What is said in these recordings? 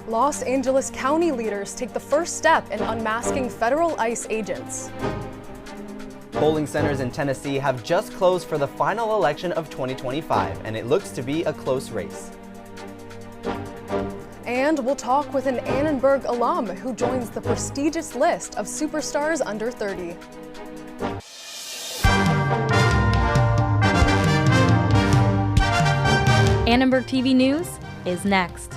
Los Angeles County leaders take the first step in unmasking federal ICE agents. Polling centers in Tennessee have just closed for the final election of 2025, and it looks to be a close race. And we'll talk with an Annenberg alum who joins the prestigious list of superstars under 30. Annenberg TV News is next.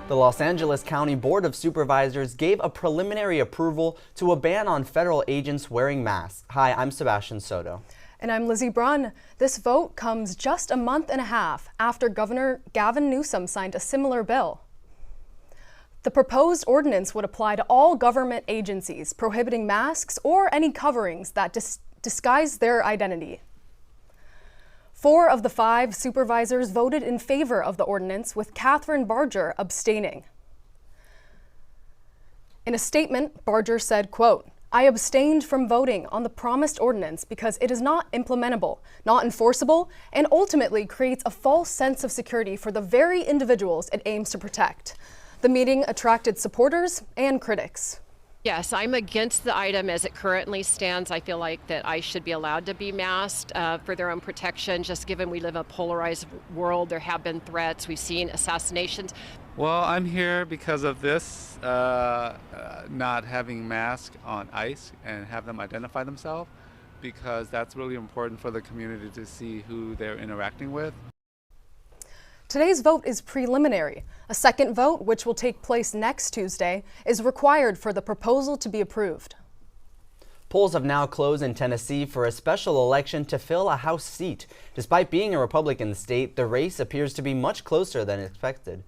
The Los Angeles County Board of Supervisors gave a preliminary approval to a ban on federal agents wearing masks. Hi, I'm Sebastian Soto. And I'm Lizzy Brunn. This vote comes just a month and a half after Governor Gavin Newsom signed a similar bill. The proposed ordinance would apply to all government agencies, prohibiting masks or any coverings that disguise their identity. 4 of the 5 supervisors voted in favor of the ordinance, with Catherine Barger abstaining. In a statement, Barger said, quote, "I abstained from voting on the promised ordinance because it is not implementable, not enforceable, and ultimately creates a false sense of security for the very individuals it aims to protect." The meeting attracted supporters and critics. Yes, I'm against the item as it currently stands. I feel like that I should be allowed to be masked for their own protection, just given we live in a polarized world. There have been threats. We've seen assassinations. Well, I'm here because of this, not having masks on ICE and have them identify themselves, because that's really important for the community to see who they're interacting with. Today's vote is preliminary. A second vote, which will take place next Tuesday, is required for the proposal to be approved. Polls have now closed in Tennessee for a special election to fill a House seat. Despite being a Republican state, the race appears to be much closer than expected.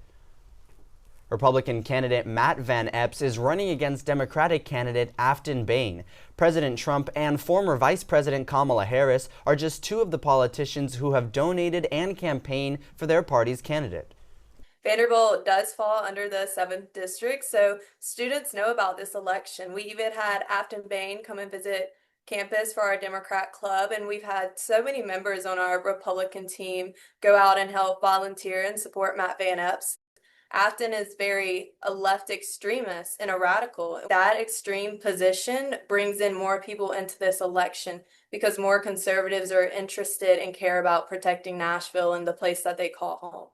Republican candidate Matt Van Epps is running against Democratic candidate Afton Bain. President Trump and former Vice President Kamala Harris are just 2 of the politicians who have donated and campaigned for their party's candidate. Vanderbilt does fall under the 7th district, so students know about this election. We even had Afton Bain come and visit campus for our Democrat club, and we've had so many members on our Republican team go out and help volunteer and support Matt Van Epps. Afton is a left extremist and a radical. That extreme position brings in more people into this election because more conservatives are interested and care about protecting Nashville and the place that they call home.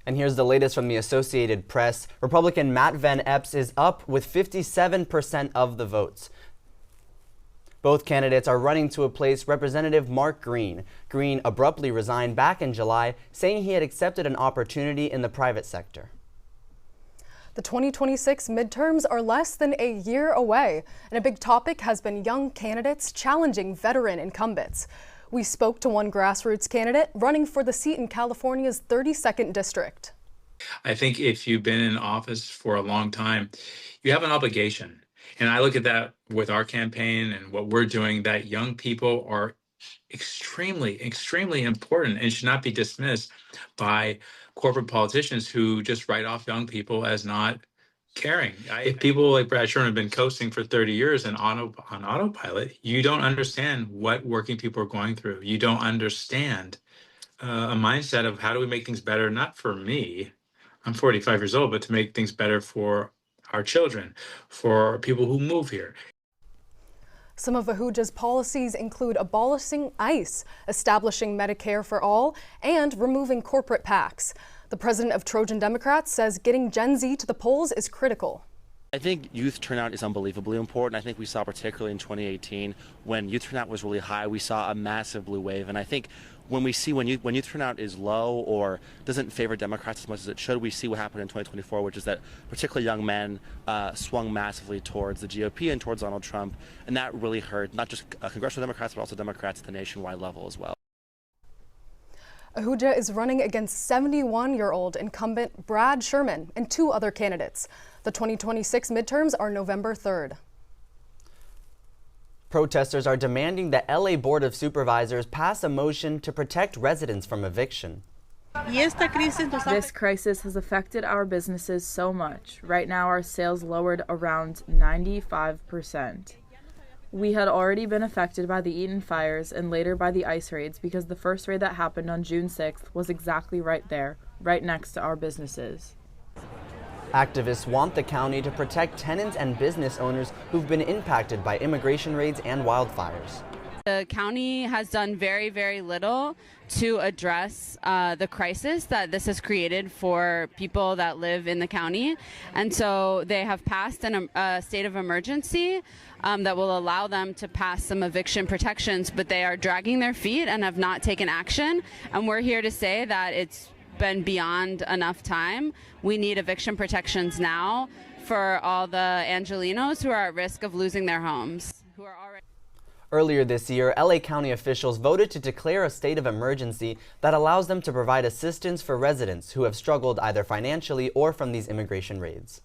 And here's the latest from the Associated Press. Republican Matt Van Epps is up with 57% of the votes. Both candidates are running to replace Representative Mark Green. Green abruptly resigned back in July, saying he had accepted an opportunity in the private sector. The 2026 midterms are less than a year away, and a big topic has been young candidates challenging veteran incumbents. We spoke to one grassroots candidate running for the seat in California's 32nd district. I think if you've been in office for a long time, you have an obligation. And I look at that with our campaign and what we're doing, that young people are extremely, extremely important and should not be dismissed by corporate politicians who just write off young people as not caring. If people like Brad Sherman have been coasting for 30 years and on autopilot, you don't understand what working people are going through. You don't understand a mindset of how do we make things better, not for me, I'm 45 years old, but to make things better for our children, for people who move here. Some of Ahuja's policies include abolishing ICE, establishing Medicare for all, and removing corporate PACs. The president of Trojan Democrats says getting Gen Z to the polls is critical. I think youth turnout is unbelievably important. I think we saw particularly in 2018 when youth turnout was really high, we saw a massive blue wave. And I think when we see when youth turnout is low or doesn't favor Democrats as much as it should, we see what happened in 2024, which is that particularly young men swung massively towards the GOP and towards Donald Trump. And that really hurt not just congressional Democrats, but also Democrats at the nationwide level as well. Ahuja is running against 71-year-old incumbent Brad Sherman and 2 other candidates. The 2026 midterms are November 3rd. Protesters are demanding the LA Board of Supervisors pass a motion to protect residents from eviction. This crisis has affected our businesses so much. Right now, our sales lowered around 95%. We had already been affected by the Eaton fires and later by the ICE raids because the first raid that happened on June 6th was exactly right there, right next to our businesses. Activists want the county to protect tenants and business owners who've been impacted by immigration raids and wildfires. The county has done very, very little to address the crisis that this has created for people that live in the county. And so they have passed a state of emergency that will allow them to pass some eviction protections, but they are dragging their feet and have not taken action. And we're here to say that it's been beyond enough time. We need eviction protections now for all the Angelenos who are at risk of losing their homes, who are already... Earlier this year, LA County officials voted to declare a state of emergency that allows them to provide assistance for residents who have struggled either financially or from these immigration raids.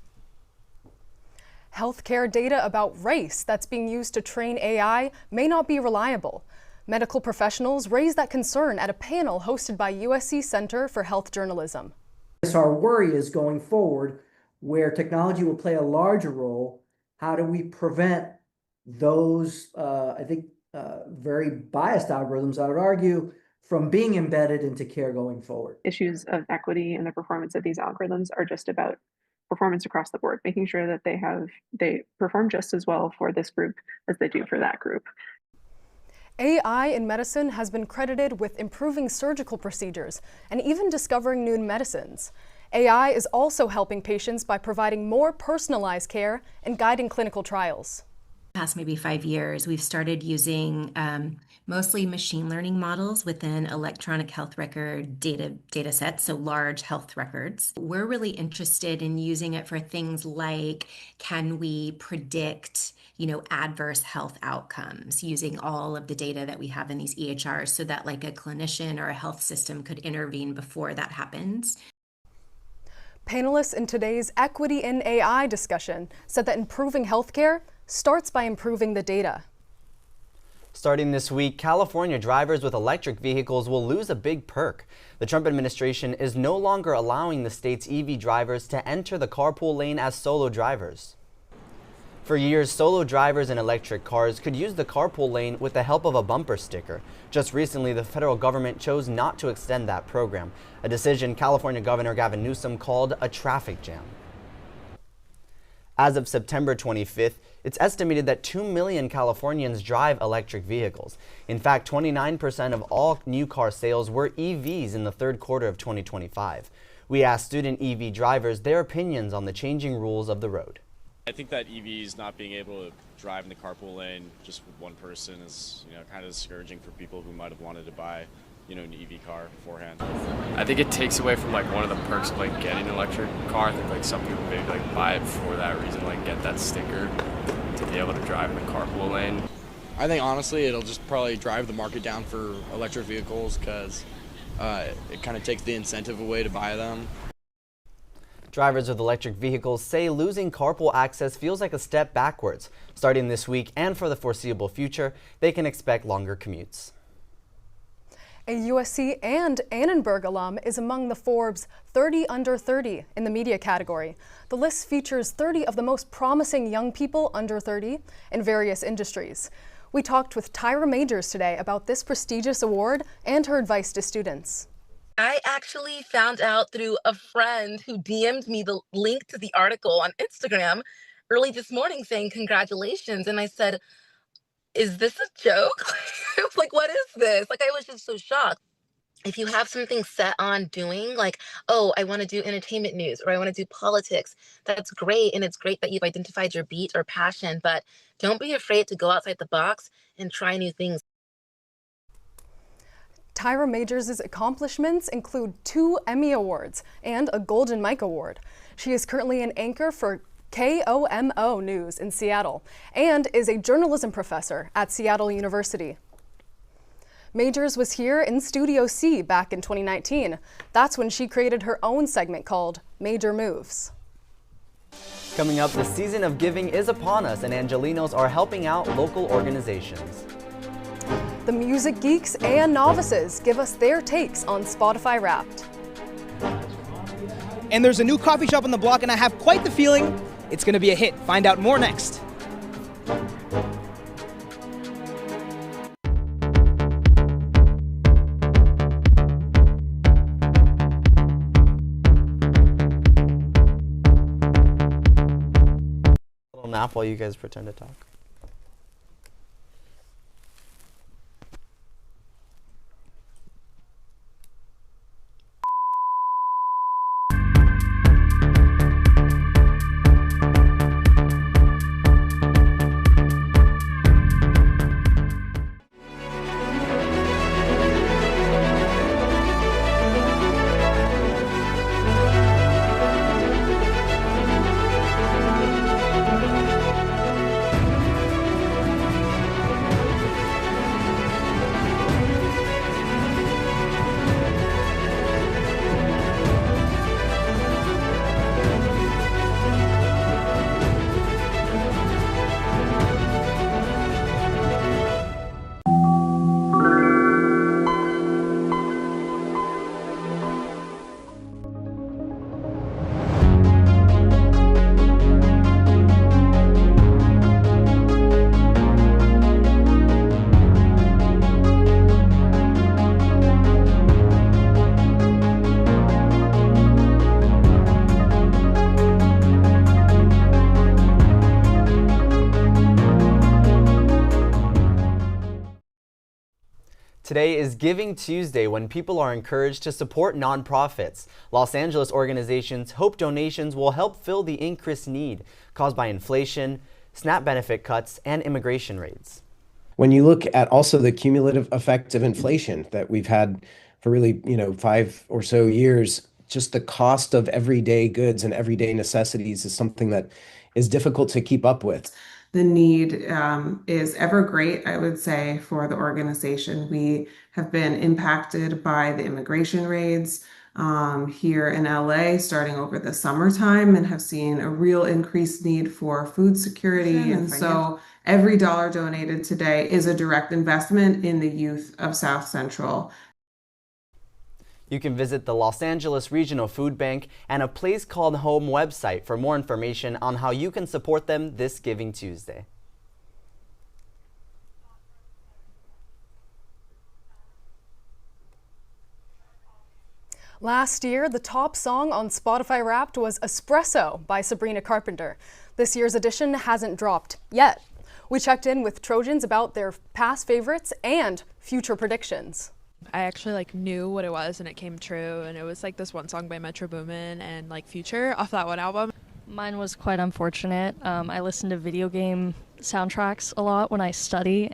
Healthcare data about race that's being used to train AI may not be reliable. Medical professionals raised that concern at a panel hosted by USC Center for Health Journalism. Our worry is going forward, where technology will play a larger role, how do we prevent those, very biased algorithms, I would argue, from being embedded into care going forward? Issues of equity in the performance of these algorithms are just about performance across the board, making sure that they perform just as well for this group as they do for that group. AI in medicine has been credited with improving surgical procedures and even discovering new medicines. AI is also helping patients by providing more personalized care and guiding clinical trials. Past maybe 5 years, we've started using mostly machine learning models within electronic health record data sets, so large health records. We're really interested in using it for things like, can we predict adverse health outcomes using all of the data that we have in these EHRs, so that like a clinician or a health system could intervene before that happens. Panelists in today's Equity in AI discussion said that improving healthcare starts by improving the data. Starting this week, California drivers with electric vehicles will lose a big perk. The Trump administration is no longer allowing the state's EV drivers to enter the carpool lane as solo drivers. For years, solo drivers in electric cars could use the carpool lane with the help of a bumper sticker. Just recently, the federal government chose not to extend that program, a decision California Governor Gavin Newsom called a traffic jam. As of September 25th, it's estimated that 2 million Californians drive electric vehicles. In fact, 29% of all new car sales were EVs in the third quarter of 2025. We asked student EV drivers their opinions on the changing rules of the road. I think that EVs not being able to drive in the carpool lane just with one person is, kind of discouraging for people who might have wanted to buy, an EV car beforehand. I think it takes away from one of the perks of getting an electric car. I think some people maybe buy it for that reason, get that sticker to be able to drive in the carpool lane. I think honestly it'll just probably drive the market down for electric vehicles because it kind of takes the incentive away to buy them. Drivers with electric vehicles say losing carpool access feels like a step backwards. Starting this week and for the foreseeable future, they can expect longer commutes. A USC and Annenberg alum is among the Forbes 30 under 30 in the media category. The list features 30 of the most promising young people under 30 in various industries. We talked with Tyra Majors today about this prestigious award and her advice to students. I actually found out through a friend who DM'd me the link to the article on Instagram early this morning saying congratulations. And I said, is this a joke? I was like, what is this? I was just so shocked. If you have something set on doing, oh, I want to do entertainment news or I want to do politics, that's great. And it's great that you've identified your beat or passion, but don't be afraid to go outside the box and try new things. Tyra Majors' accomplishments include 2 Emmy Awards and a Golden Mike Award. She is currently an anchor for KOMO News in Seattle and is a journalism professor at Seattle University. Majors was here in Studio C back in 2019. That's when she created her own segment called Major Moves. Coming up, the season of giving is upon us and Angelenos are helping out local organizations. The music geeks and novices give us their takes on Spotify Wrapped. And there's a new coffee shop on the block and I have quite the feeling it's going to be a hit. Find out more next. map while you guys pretend to talk. Today is Giving Tuesday, when people are encouraged to support nonprofits. Los Angeles organizations hope donations will help fill the increased need caused by inflation, SNAP benefit cuts, and immigration raids. When you look at also the cumulative effect of inflation that we've had for really, 5 or so years, just the cost of everyday goods and everyday necessities is something that is difficult to keep up with. The need is ever great, I would say, for the organization. We have been impacted by the immigration raids here in LA starting over the summertime, and have seen a real increased need for food security. And so every dollar donated today is a direct investment in the youth of South Central. You can visit the Los Angeles Regional Food Bank and a Place Called Home website for more information on how you can support them this Giving Tuesday. Last year, the top song on Spotify Wrapped was Espresso by Sabrina Carpenter. This year's edition hasn't dropped yet. We checked in with Trojans about their past favorites and future predictions. I actually knew what it was and it came true, and it was this one song by Metro Boomin and Future off that one album. Mine was quite unfortunate. I listen to video game soundtracks a lot when I study.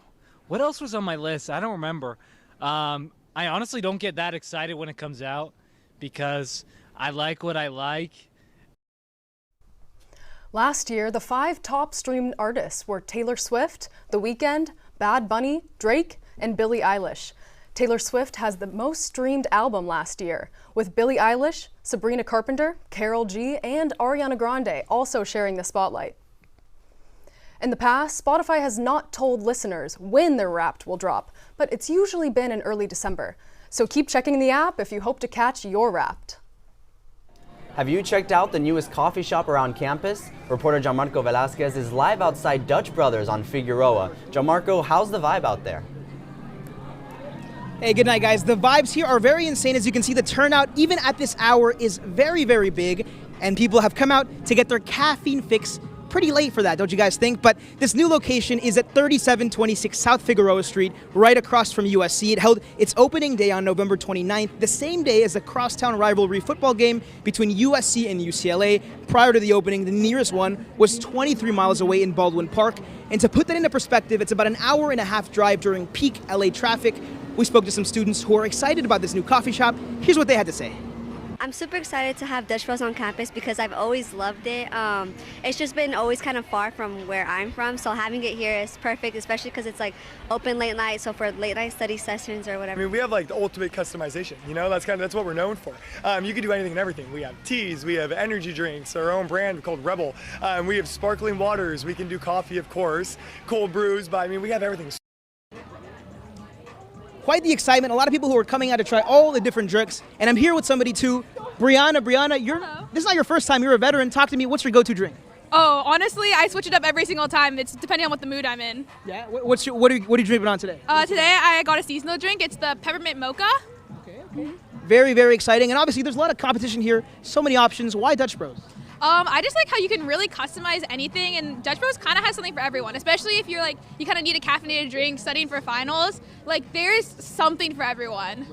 What else was on my list? I don't remember. I honestly don't get that excited when it comes out because I like what I like. Last year, the 5 top streamed artists were Taylor Swift, The Weeknd, Bad Bunny, Drake, and Billie Eilish. Taylor Swift has the most streamed album last year, with Billie Eilish, Sabrina Carpenter, Karol G, and Ariana Grande also sharing the spotlight. In the past, Spotify has not told listeners when their Wrapped will drop, but it's usually been in early December. So keep checking the app if you hope to catch your Wrapped. Have you checked out the newest coffee shop around campus? Reporter Gianmarco Velasquez is live outside Dutch Brothers on Figueroa. Gianmarco, how's the vibe out there? Hey, good night, guys. The vibes here are very insane. As you can see, the turnout, even at this hour, is very, very big. And people have come out to get their caffeine fix pretty late for that, don't you guys think? But this new location is at 3726 South Figueroa Street, right across from USC. It held its opening day on November 29th, the same day as the crosstown rivalry football game between USC and UCLA. Prior to the opening, the nearest one was 23 miles away in Baldwin Park. And to put that into perspective, it's about an hour and a half drive during peak LA traffic. We spoke to some students who are excited about this new coffee shop. Here's what they had to say. I'm super excited to have Dutch Bros on campus because I've always loved it. It's just been always kind of far from where I'm from, so having it here is perfect, especially because it's open late night, so for late night study sessions or whatever. I mean, we have the ultimate customization, that's what we're known for. You can do anything and everything. We have teas, we have energy drinks, our own brand called Rebel. We have sparkling waters, we can do coffee, of course, cold brews, but we have everything. Quite the excitement. A lot of people who are coming out to try all the different drinks. And I'm here with somebody too. Brianna, this is not your first time. You're a veteran. Talk to me. What's your go-to drink? Oh, honestly, I switch it up every single time. It's depending on what the mood I'm in. Yeah. What are you drinking on today? Today I got a seasonal drink. It's the peppermint mocha. Okay. Very, very exciting. And obviously there's a lot of competition here. So many options. Why Dutch Bros? I just like how you can really customize anything, and Dutch Bros kind of has something for everyone, especially if you're like, you kind of need a caffeinated drink studying for finals. Like, there's something for everyone.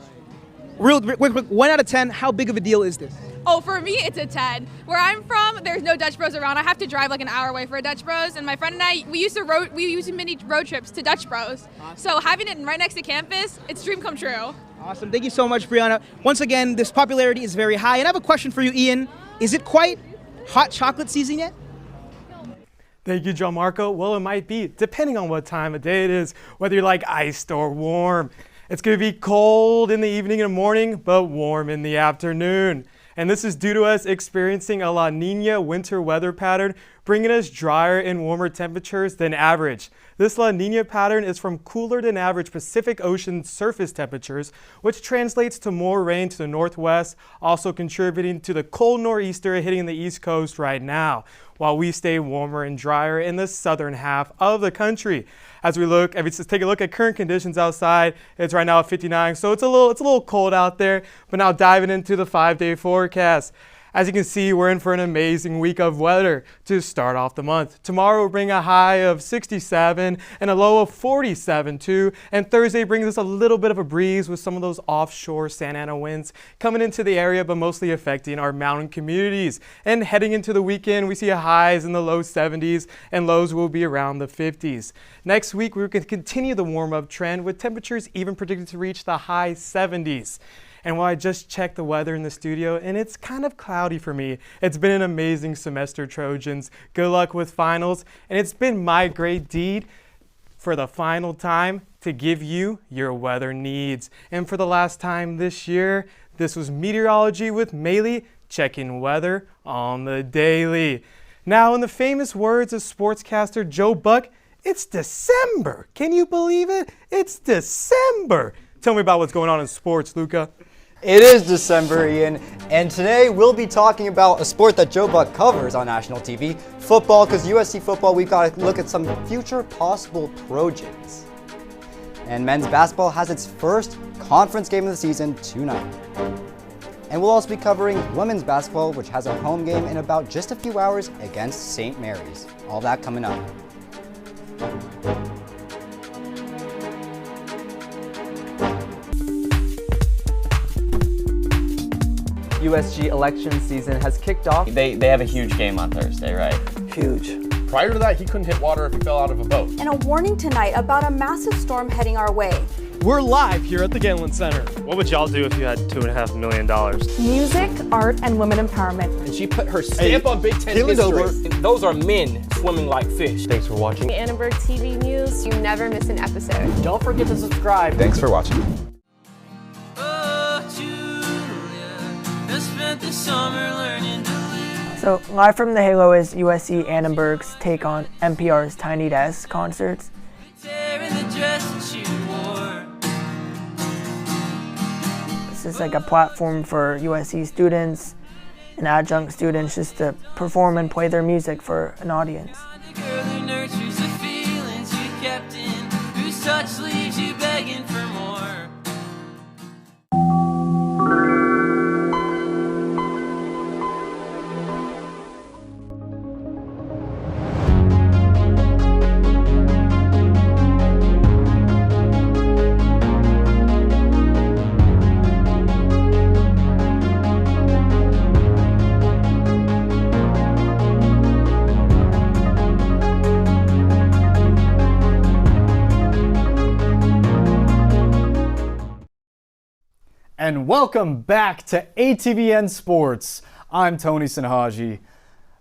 Real quick, 1 out of 10, how big of a deal is this? Oh, for me, it's a 10. Where I'm from, there's no Dutch Bros around. I have to drive like an hour away for a Dutch Bros, and my friend and I, we used to mini road trips to Dutch Bros. Awesome. So having it right next to campus, it's dream come true. Awesome. Thank you so much, Brianna. Once again, this popularity is very high. And I have a question for you, Ian. Is it quite hot chocolate season yet? Thank you, John Marco. Well, it might be, depending on what time of day it is, whether you like iced or warm. It's going to be cold in the evening and morning, but warm in the afternoon. And this is due to us experiencing a La Nina winter weather pattern, bringing us drier and warmer temperatures than average. This La Nina pattern is from cooler than average Pacific Ocean surface temperatures, which translates to more rain to the northwest, also contributing to the cold nor'easter hitting the East Coast right now, while we stay warmer and drier in the southern half of the country. As we take a look at current conditions outside, it's right now at 59, so it's a little cold out there. But now diving into the 5-day forecast. As you can see, we're in for an amazing week of weather to start off the month. Tomorrow will bring a high of 67 and a low of 47 too. And Thursday brings us a little bit of a breeze with some of those offshore Santa Ana winds coming into the area, but mostly affecting our mountain communities. And heading into the weekend, we see highs in the low 70s and lows will be around the 50s. Next week, we're going to continue the warm-up trend with temperatures even predicted to reach the high 70s. And while I just checked the weather in the studio, and it's kind of cloudy for me, it's been an amazing semester, Trojans. Good luck with finals, and it's been my great deed for the final time to give you your weather needs. And for the last time this year, this was Meteorology with Maile, checking weather on the daily. Now, in the famous words of sportscaster Joe Buck, it's December. Can you believe it? It's December. Tell me about what's going on in sports, Lucca. It is December, Ian, and today we'll be talking about a sport that Joe Buck covers on national TV, football, because USC football, we've got to look at some future possible Trojans. And men's basketball has its first conference game of the season tonight. And we'll also be covering women's basketball, which has a home game in about just a few hours against St. Mary's. All that coming up. USG election season has kicked off. They have a huge game on Thursday, right? Huge. Prior to that, he couldn't hit water if he fell out of a boat. And a warning tonight about a massive storm heading our way. We're live here at the Galen Center. What would y'all do if you had $2.5 million? Music, art, and women empowerment. And she put her stamp on Big Ten history. Those are men swimming like fish. Thanks for watching. Annenberg TV News. You never miss an episode. Don't forget to subscribe. Thanks for watching. So, live from the Halo is USC Annenberg's take on NPR's Tiny Desk concerts. This is like a platform for USC students and adjunct students just to perform and play their music for an audience. And welcome back to ATVN Sports. I'm Tony Sinhaji.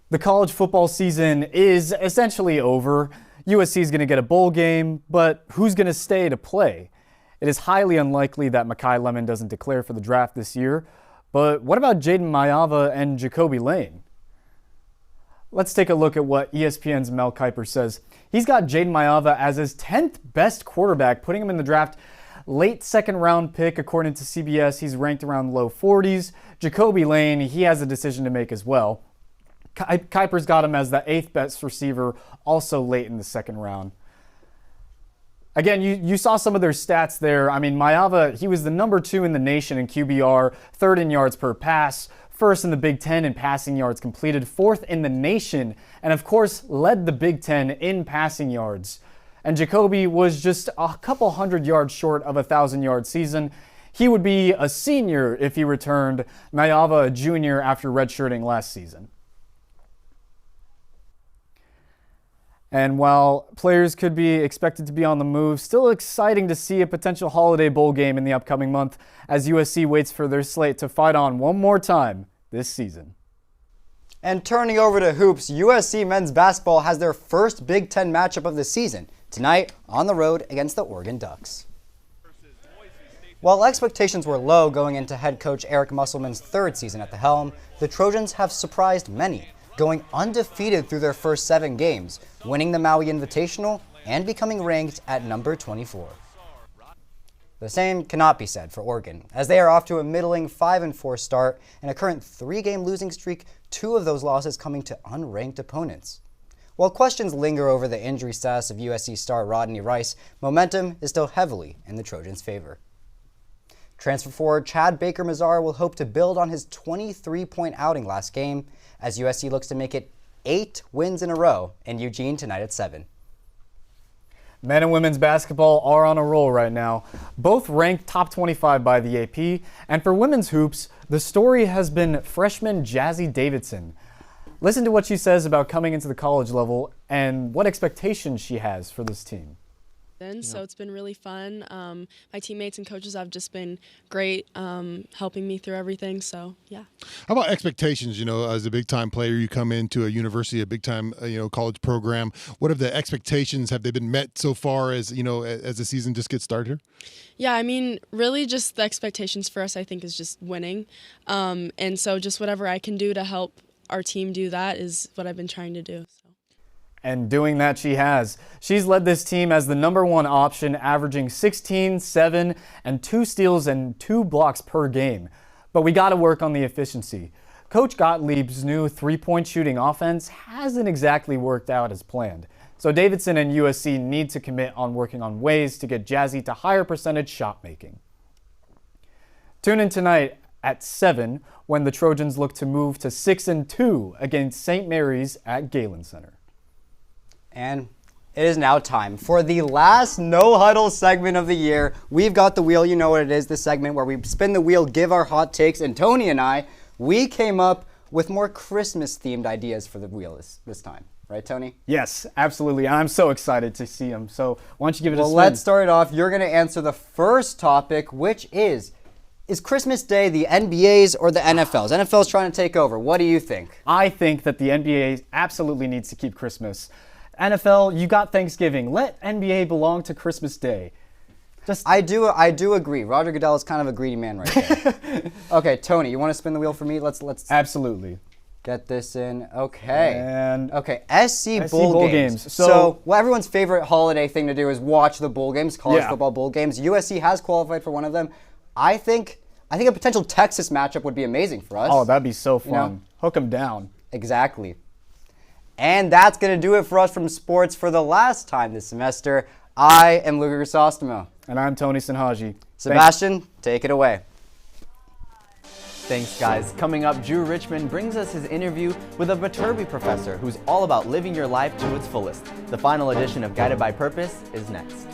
The college football season is essentially over. USC is going to get a bowl game, but who's going to stay to play? It is highly unlikely that Makai Lemon doesn't declare for the draft this year. But what about Jaden Mayava and Jacoby Lane? Let's take a look at what ESPN's Mel Kiper says. He's got Jaden Mayava as his 10th best quarterback, putting him in the draft late second round pick. According to CBS, he's ranked around low 40s. Jacoby Lane, he has a decision to make as well. Kiper's got him as the 8th best receiver, also late in the second round. Again, you saw some of their stats there. I mean, Mayava, he was the number 2 in the nation in QBR, 3rd in yards per pass, first in the Big Ten in passing yards completed, fourth in the nation, and of course led the Big Ten in passing yards. And Jacoby was just a couple hundred yards short of a 1,000-yard season. He would be a senior if he returned, Nayava a junior after redshirting last season. And while players could be expected to be on the move, still exciting to see a potential Holiday Bowl game in the upcoming month as USC waits for their slate to fight on one more time this season. And turning over to hoops, USC men's basketball has their first Big Ten matchup of the season tonight on the road against the Oregon Ducks. While expectations were low going into head coach Eric Musselman's third season at the helm, the Trojans have surprised many, going undefeated through their first 7 games, winning the Maui Invitational and becoming ranked at number 24. The same cannot be said for Oregon, as they are off to a middling 5-4 start and a current 3-game losing streak, 2 of those losses coming to unranked opponents. While questions linger over the injury status of USC star Rodney Rice, momentum is still heavily in the Trojans' favor. Transfer forward Chad Baker-Mazara will hope to build on his 23-point outing last game as USC looks to make it 8 wins in a row in Eugene tonight at 7. Men and women's basketball are on a roll right now, both ranked top 25 by the AP. And for women's hoops, the story has been freshman Jazzy Davidson. Listen to what she says about coming into the college level and what expectations she has for this team. So it's been really fun. My teammates and coaches have just been great, helping me through everything. So yeah. How about expectations? As a big time player, you come into a university, a big time college program. What have the expectations? Have they been met so far as as the season just gets started? Yeah, I mean, really, just the expectations for us, I think, is just winning, and so just whatever I can do to help our team do that is what I've been trying to do. And doing that she has. She's led this team as the #1 option, averaging 16, 7, and 2 steals and 2 blocks per game. But we got to work on the efficiency. Coach Gottlieb's new 3-point shooting offense hasn't exactly worked out as planned. So Davidson and USC need to commit on working on ways to get Jazzy to higher percentage shot making. Tune in tonight at 7 when the Trojans look to move to 6-2 against St. Mary's at Galen Center. And it is now time for the last No Huddle segment of the year. We've got the wheel. You know what it is, the segment where we spin the wheel, give our hot takes, and Tony and I, we came up with more Christmas-themed ideas for the wheel this time. Right, Tony? Yes, absolutely. I'm so excited to see them. So why don't you give it a spin? Well, let's start it off. You're going to answer the first topic, which is Christmas Day the NBA's or the NFL's? NFL's trying to take over. What do you think? I think that the NBA absolutely needs to keep Christmas. NFL, you got Thanksgiving. Let NBA belong to Christmas Day. I do agree. Roger Goodell is kind of a greedy man right there. Okay, Tony, you want to spin the wheel for me? Let's absolutely get this in. Okay. And SC Bowl games. So everyone's favorite holiday thing to do is watch the bowl games, college football bowl games. USC has qualified for one of them. I think a potential Texas matchup would be amazing for us. Oh, that'd be so fun. Hook them down. Exactly. And that's going to do it for us from sports for the last time this semester. I am Lucca Chrysostomou. And I'm Tony Sinhaji. Sebastian, take it away. Thanks, guys. Coming up, Drew Richmond brings us his interview with a Viterbi professor who's all about living your life to its fullest. The final edition of Guided by Purpose is next.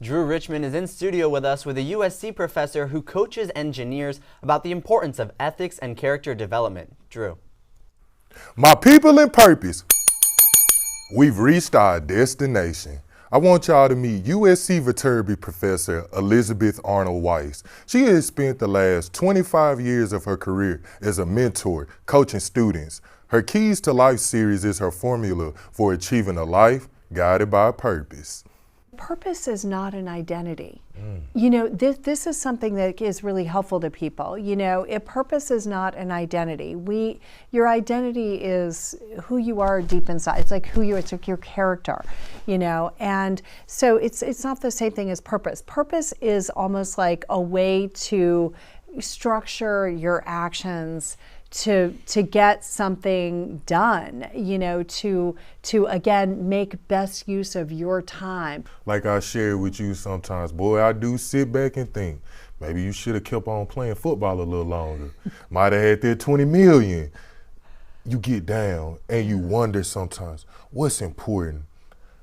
Drew Richmond is in studio with us with a USC professor who coaches engineers about the importance of ethics and character development. Drew. My people in purpose, we've reached our destination. I want y'all to meet USC Veterinary Professor Elizabeth Arnold Weiss. She has spent the last 25 years of her career as a mentor, coaching students. Her Keys to Life series is her formula for achieving a life guided by purpose. Purpose is not an identity. You know, this is something that is really helpful to people. You know, if purpose is not an identity. Your identity is who you are deep inside. It's like who you are, it's like your character, you know, and so it's not the same thing as purpose. Purpose is almost like a way to structure your actions to get something done, you know, to again make best use of your time. Like I share with you sometimes, boy, I do sit back and think, maybe you should have kept on playing football a little longer. Might have had that 20 million. You get down and you wonder sometimes, what's important?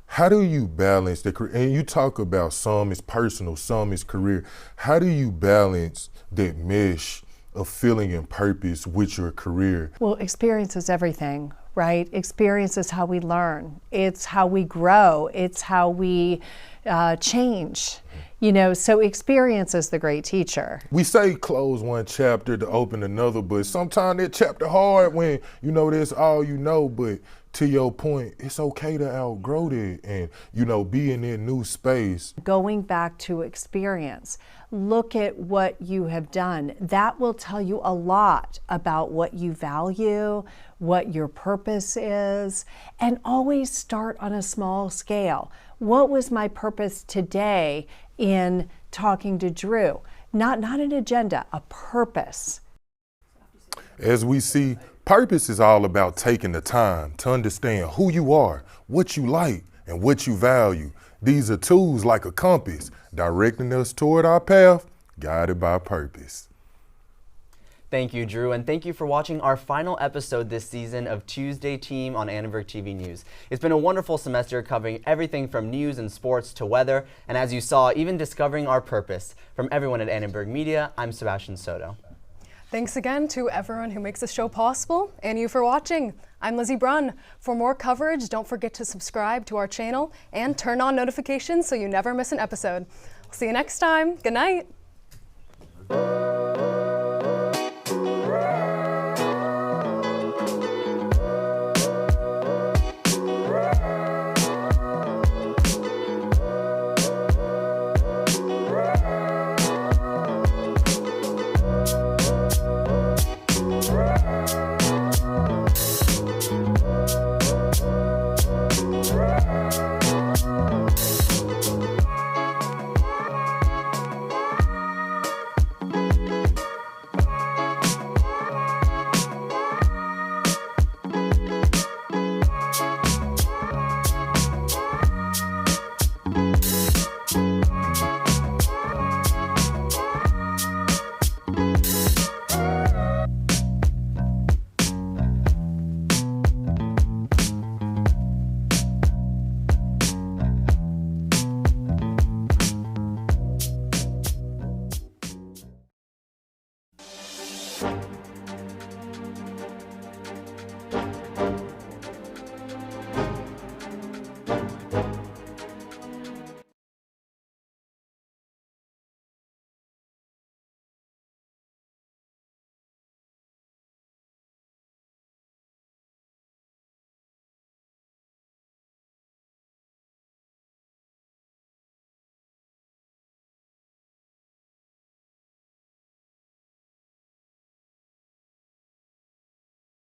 How do you balance the career? And you talk about some is personal, some is career. How do you balance that mesh of feeling and purpose with your career? Well, experience is everything, right? Experience is how we learn. It's how we grow. It's how we change. You know, so experience is the great teacher. We say close one chapter to open another, but sometimes that chapter hard when, you know, that's all you know, but to your point, it's okay to outgrow that and, you know, be in that new space. Going back to experience, look at what you have done. That will tell you a lot about what you value, what your purpose is, and always start on a small scale. What was my purpose today in talking to Drew? Not an agenda, a purpose. As we see, purpose is all about taking the time to understand who you are, what you like, and what you value. These are tools like a compass, directing us toward our path, guided by purpose. Thank you, Drew, and thank you for watching our final episode this season of Tuesday Team on Annenberg TV News. It's been a wonderful semester covering everything from news and sports to weather, and as you saw, even discovering our purpose. From everyone at Annenberg Media, I'm Sebastian Soto. Thanks again to everyone who makes this show possible and you for watching. I'm Lizzy Brunn. For more coverage, don't forget to subscribe to our channel and turn on notifications so you never miss an episode. See you next time. Good night.